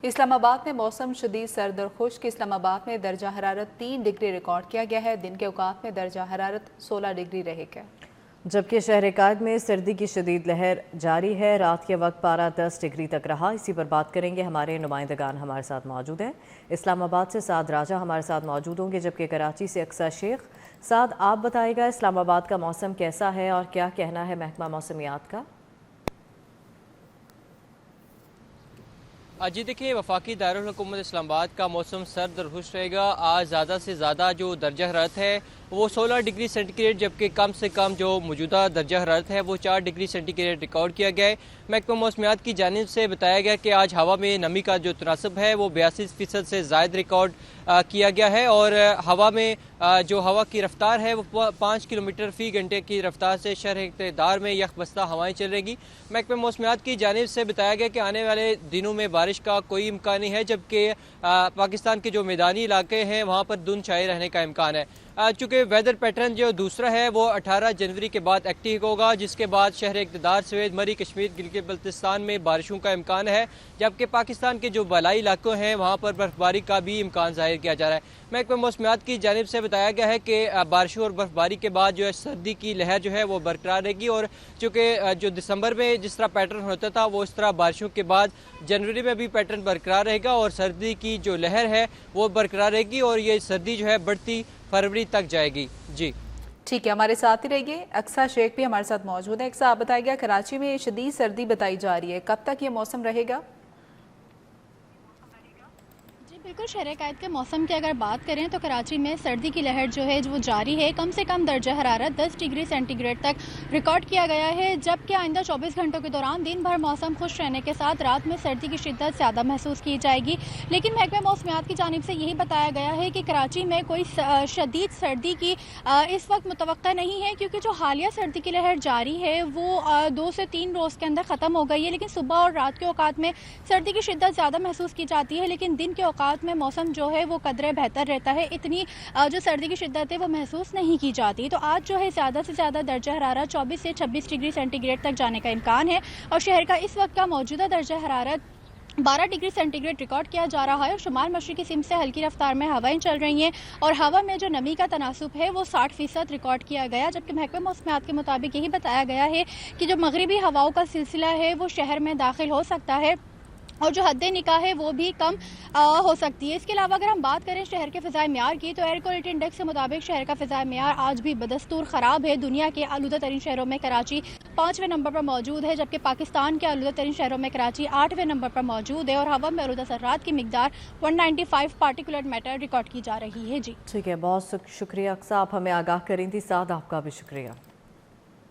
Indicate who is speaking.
Speaker 1: इस्लामाबाद में मौसम शदीद सर्द और खुश्क। इस्लामाबाद में दर्जा हरारत 3 डिग्री रिकॉर्ड किया गया है। दिन के औकात में दर्जा हरारत 16 डिग्री रहेगा,
Speaker 2: जबकि शहर कायद में सर्दी की शदीद लहर जारी है। रात के वक्त पारा 10 डिग्री तक रहा। इसी पर बात करेंगे, हमारे नुमाइंदगान हमारे साथ मौजूद हैं। इस्लामाबाद से साद राजा हमारे साथ मौजूद होंगे, जबकि कराची से अक्सा शेख। साद, आप बताइएगा इस्लामाबाद का मौसम कैसा है और क्या कहना है महकमा मौसमियात का?
Speaker 3: जी देखिए, वफाकी दारुल हुकूमत इस्लामाबाद का मौसम सर्द और खुश रहेगा। आज ज़्यादा से ज़्यादा जो दर्जा हरारत है वो 16 डिग्री सेंटीग्रेड, जबकि कम से कम जो मौजूदा दर्जा हरारत है वो 4 डिग्री सेंटीग्रेड रिकॉर्ड किया गया है। महकमा मौसमियात की जानिब से बताया गया कि आज हवा में नमी का जो तनासब है वो 82% से ज़ायद रिकॉर्ड किया गया है और हवा में जो हवा की रफ्तार है वो 5 किलोमीटर फ़ी घंटे की रफ्तार से शहर इक़्तिदार में यकबस्ता हवाएँ चल रहेंगी। महकमा मौसमियात की जानिब से बताया गया कि आने वाले दिनों में बारिश का कोई इम्कान नहीं है, जबकि पाकिस्तान के जो मैदानी इलाके हैं वहाँ पर धुंध छाए रहने का इम्कान है। चूँकि वेदर पैटर्न जो दूसरा है वो 18 जनवरी के बाद एक्टिव होगा, जिसके बाद शहर इक़्तिदार सवेद मरी कश्मीर गिलगित बल्तिस्तान में बारिशों का इम्कान है, जबकि पाकिस्तान के जो बलाई इलाकों हैं वहाँ पर बर्फबारी का भी इम्कान ज़ाहिर किया जा रहा है। महकमा मौसमियात की जानिब से बताया गया है कि बारिशों और बर्फबारी के बाद जो है सर्दी की लहर जो है वो बरकरार रहेगी और चूँकि जो दिसंबर में जिस तरह पैटर्न होता था वो इस तरह बारिशों के बाद जनवरी में भी पैटर्न बरकरार रहेगा और सर्दी की जो लहर है वो बरकरार रहेगी और ये सर्दी जो है बढ़ती फरवरी तक जाएगी। जी
Speaker 1: ठीक है, हमारे साथ ही रहिए। अक्सा शेख भी हमारे साथ मौजूद है। अक्सा, आप बताइएगा, कराची में शदीद सर्दी बताई जा रही है, कब तक ये मौसम रहेगा?
Speaker 4: बिल्कुल, शहर कायद के मौसम की अगर बात करें तो कराची में सर्दी की लहर जो है वो जारी है। कम से कम दर्जा हरारत 10 डिग्री सेंटीग्रेड तक रिकॉर्ड किया गया है, जबकि आइंदा 24 घंटों के दौरान दिन भर मौसम खुश रहने के साथ रात में सर्दी की शिद्दत ज़्यादा महसूस की जाएगी। लेकिन महकमा मौसमियात की जानिब से यही बताया गया है कि कराची में कोई शदीद सर्दी की इस वक्त मुतवक्का नहीं है, क्योंकि जो हालिया सर्दी की लहर जारी है वो 2 से 3 रोज़ के अंदर ख़त्म हो गई है। लेकिन सुबह और रात के औकात में सर्दी की शिद्दत ज़्यादा महसूस की जाती है, लेकिन दिन के औकात में मौसम जो है वो कदरे बेहतर रहता है। इतनी जो सर्दी की शिद्दत है वो महसूस नहीं की जाती। तो आज जो है ज़्यादा से ज़्यादा दर्जा हरारत 24 से 26 डिग्री सेंटीग्रेड तक जाने का इम्कान है और शहर का इस वक्त का मौजूदा दर्जा हरारत 12 डिग्री सेंटीग्रेड रिकॉर्ड किया जा रहा है और शुमाल मशरक़ी सिमत से हल्की रफ्तार में हवाएं चल रही हैं और हवा में जो नमी का तनासुब है वो 60% रिकॉर्ड किया गया। जबकि महकमा मौसमियात के मुताबिक यही बताया गया है कि जो मगरिबी हवाओं का सिलसिला है वो शहर में दाखिल हो सकता है और जो हद निकाह है वो भी कम हो सकती है। इसके अलावा अगर हम बात करें शहर के फ़िज़ाई मियार की, तो एयर क्वालिटी इंडेक्स के मुताबिक शहर का फ़िज़ाई मियार आज भी बदस्तूर ख़राब है। दुनिया के आलूदा तरीन शहरों में कराची 5वें नंबर पर मौजूद है, जबकि पाकिस्तान के आलूदा तरीन शहरों में कराची 8वें नंबर पर मौजूद है और हवा में आलूदा ज़र्रात की मिकदार 195 पार्टिकुलेट मैटर रिकॉर्ड की जा रही है। जी
Speaker 2: ठीक है, बहुत शुक्रिया अक्सा, आप हमें आगाह करें थी। साथ आपका भी शुक्रिया।